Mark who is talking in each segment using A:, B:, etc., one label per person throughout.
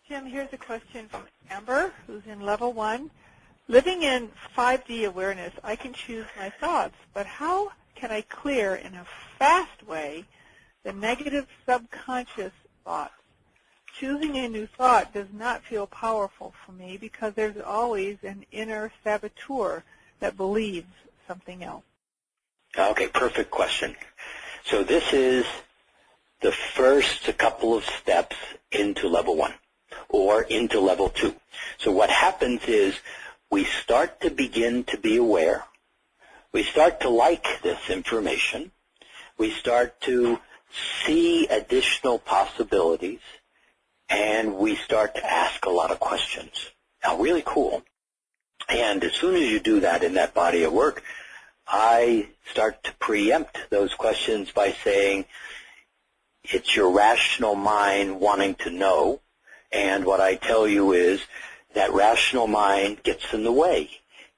A: Jim, here's a question from Amber, who's in level 1. Living in 5D awareness, I can choose my thoughts, but how can I clear in a fast way the negative subconscious thoughts? Choosing a new thought does not feel powerful for me because there's always an inner saboteur that believes something else.
B: Okay, perfect question. So this is the first couple of steps into level 1 or into level 2. So what happens is we start to begin to be aware. We start to like this information. We start to see additional possibilities, and we start to ask a lot of questions. Now, really cool. And as soon as you do that in that body of work, I start to preempt those questions by saying it's your rational mind wanting to know, and what I tell you is that rational mind gets in the way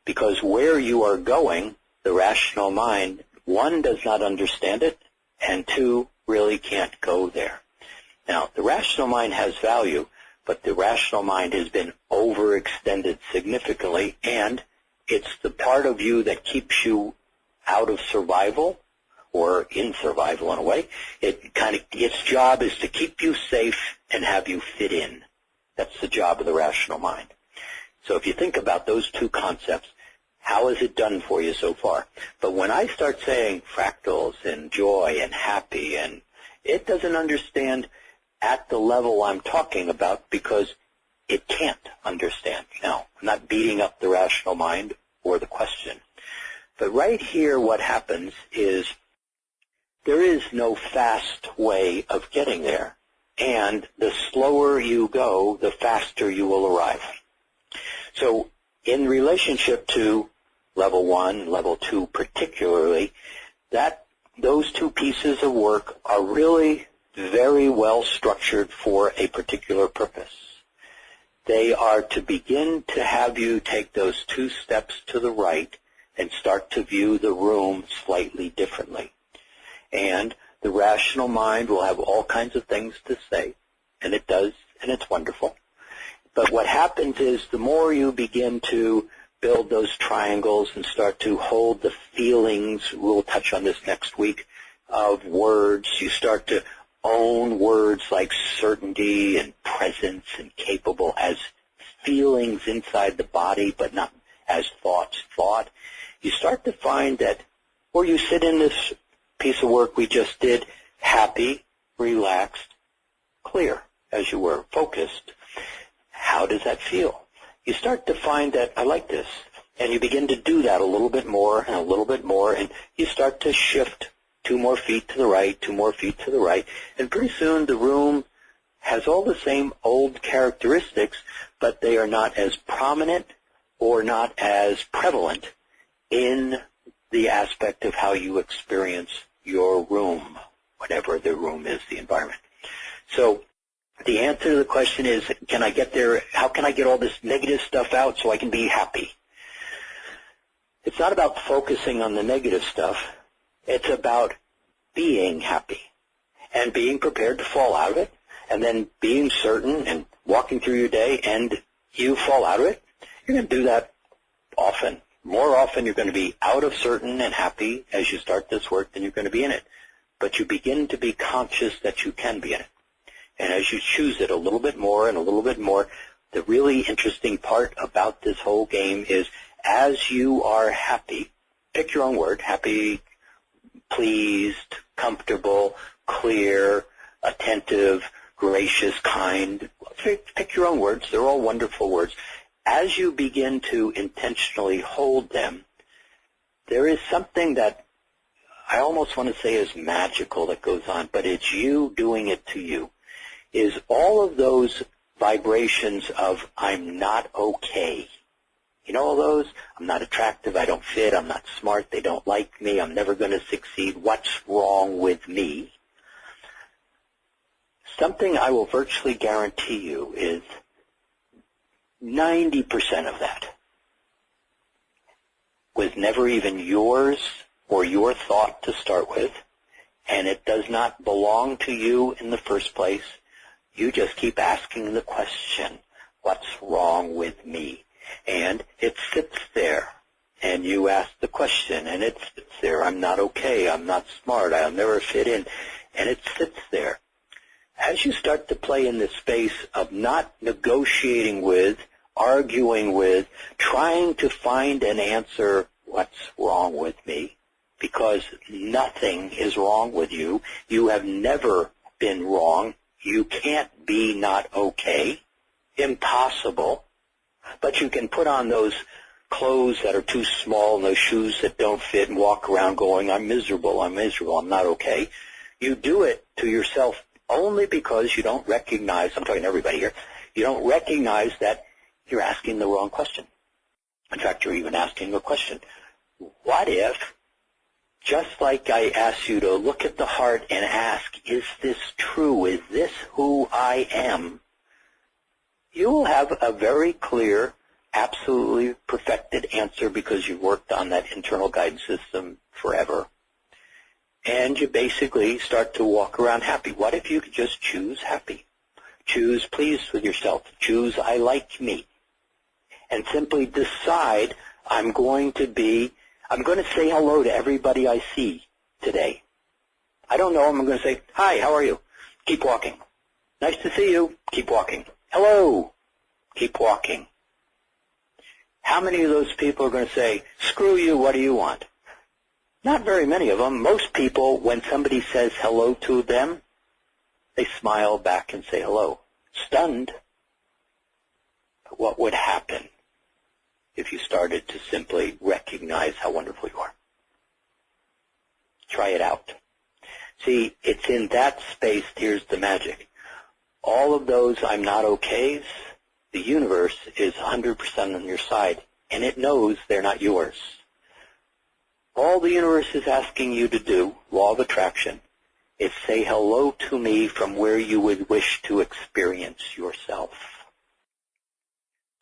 B: because where you are going, the rational mind, 1, does not understand it, and 2, really can't go there. Now, the rational mind has value, but the rational mind has been overextended significantly, and it's the part of you that keeps you out of survival or in survival in a way. Its job is to keep you safe and have you fit in. That's the job of the rational mind. So if you think about those two concepts, how has it done for you so far? But when I start saying fractals and joy and happy, and it doesn't understand at the level I'm talking about because it can't understand. Now, I'm not beating up the rational mind or the question. But right here what happens is there is no fast way of getting there. And the slower you go, the faster you will arrive. So in relationship to level 1, level 2 particularly, those two pieces of work are really very well structured for a particular purpose. They are to begin to have you take those 2 steps to the right and start to view the room slightly differently. And the rational mind will have all kinds of things to say, and it does, and it's wonderful. But what happens is the more you begin to build those triangles and start to hold the feelings, we'll touch on this next week, of words, you start to own words like certainty and presence and capable as feelings inside the body, but not as thoughts. You start to find that, or you sit in this piece of work we just did, happy, relaxed, clear, as you were, focused. How does that feel? You start to find that I like this, and you begin to do that a little bit more and a little bit more, and you start to shift 2 more feet to the right, 2 more feet to the right, and pretty soon the room has all the same old characteristics, but they are not as prominent or not as prevalent in the aspect of how you experience your room, whatever the room is, the environment. So the answer to the question is, can I get there? How can I get all this negative stuff out so I can be happy? It's not about focusing on the negative stuff. It's about being happy and being prepared to fall out of it, and then being certain and walking through your day and you fall out of it. You're going to do that often. More often you're going to be out of certain and happy as you start this work than you're going to be in it. But you begin to be conscious that you can be in it. And as you choose it a little bit more and a little bit more, the really interesting part about this whole game is as you are happy, pick your own word, happy, pleased, comfortable, clear, attentive, gracious, kind. Pick your own words. They're all wonderful words. As you begin to intentionally hold them, there is something that I almost want to say is magical that goes on, but it's you doing it to you, is all of those vibrations of I'm not okay. You know all those? I'm not attractive, I don't fit, I'm not smart, they don't like me, I'm never going to succeed, what's wrong with me? Something I will virtually guarantee you is 90% of that was never even yours or your thought to start with, and it does not belong to you in the first place. You just keep asking the question, what's wrong with me? And it sits there, and you ask the question, and it sits there. I'm not okay. I'm not smart. I'll never fit in. And it sits there. As you start to play in this space of not negotiating with, arguing with, trying to find an answer, what's wrong with me? Because nothing is wrong with you. You have never been wrong. You can't be not okay. Impossible. But you can put on those clothes that are too small and those shoes that don't fit and walk around going, I'm miserable, I'm not okay. You do it to yourself only because you don't recognize, I'm talking to everybody here, you don't recognize that you're asking the wrong question. In fact, you're even asking a question. What if, just like I asked you to look at the heart and ask, is this true? Is this who I am? You will have a very clear, absolutely perfected answer because you've worked on that internal guidance system forever. And you basically start to walk around happy. What if you could just choose happy? Choose pleased with yourself. Choose I like me. And simply decide I'm going to say hello to everybody I see today. I don't know them. I'm going to say, hi, how are you? Keep walking. Nice to see you. Keep walking. Hello. Keep walking. How many of those people are going to say, screw you, what do you want? Not very many of them. Most people, when somebody says hello to them, they smile back and say hello. Stunned. But what would happen if you started to simply recognize how wonderful you are? Try it out. See, it's in that space, here's the magic. All of those I'm not okays, the universe is 100% on your side, and it knows they're not yours. All the universe is asking you to do, law of attraction, is say hello to me from where you would wish to experience yourself.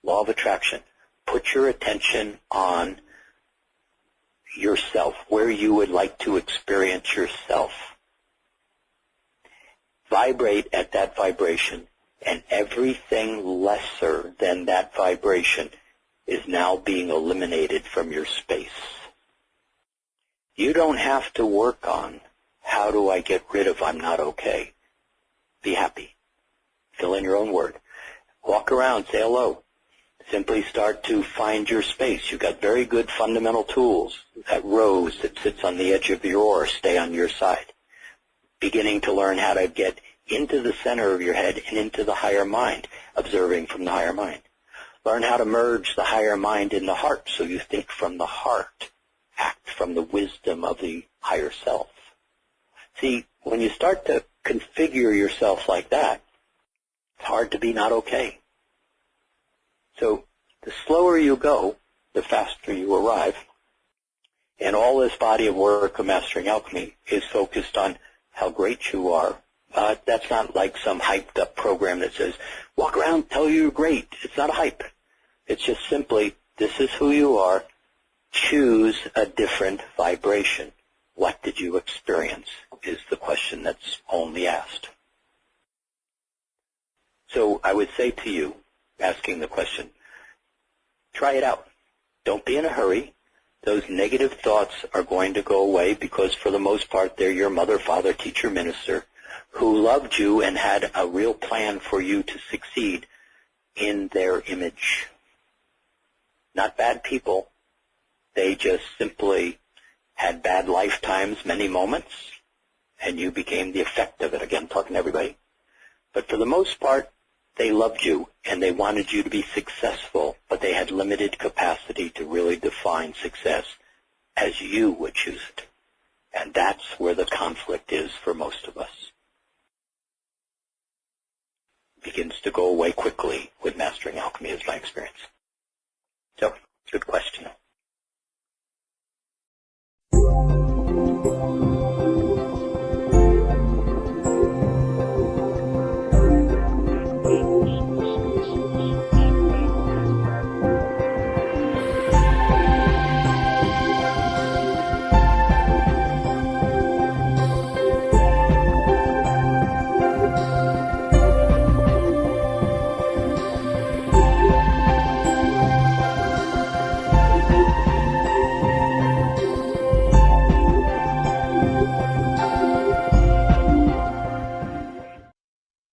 B: Law of attraction. Put your attention on yourself, where you would like to experience yourself. Vibrate at that vibration, and everything lesser than that vibration is now being eliminated from your space. You don't have to work on how do I get rid of I'm not okay. Be happy. Fill in your own word. Walk around, say hello. Simply start to find your space. You've got very good fundamental tools. That rose that sits on the edge of your aura, stay on your side. Beginning to learn how to get into the center of your head and into the higher mind, observing from the higher mind. Learn how to merge the higher mind in the heart so you think from the heart, act from the wisdom of the higher self. See, when you start to configure yourself like that, it's hard to be not okay. So the slower you go, the faster you arrive. And all this body of work of Mastering Alchemy is focused on how great you are. That's not like some hyped up program that says, walk around, tell you you're great. It's not a hype. It's just simply, this is who you are. Choose a different vibration. What did you experience is the question that's only asked. So I would say to you, asking the question, try it out. Don't be in a hurry. Those negative thoughts are going to go away because for the most part they're your mother, father, teacher, minister who loved you and had a real plan for you to succeed in their image. Not bad people. They just simply had bad lifetimes, many moments, and you became the effect of it. Again, talking to everybody. But for the most part, they loved you and they wanted you to be successful, but they had limited capacity to really define success as you would choose it. And that's where the conflict is for most of us. It begins to go away quickly with Mastering Alchemy, is my experience. So, good question.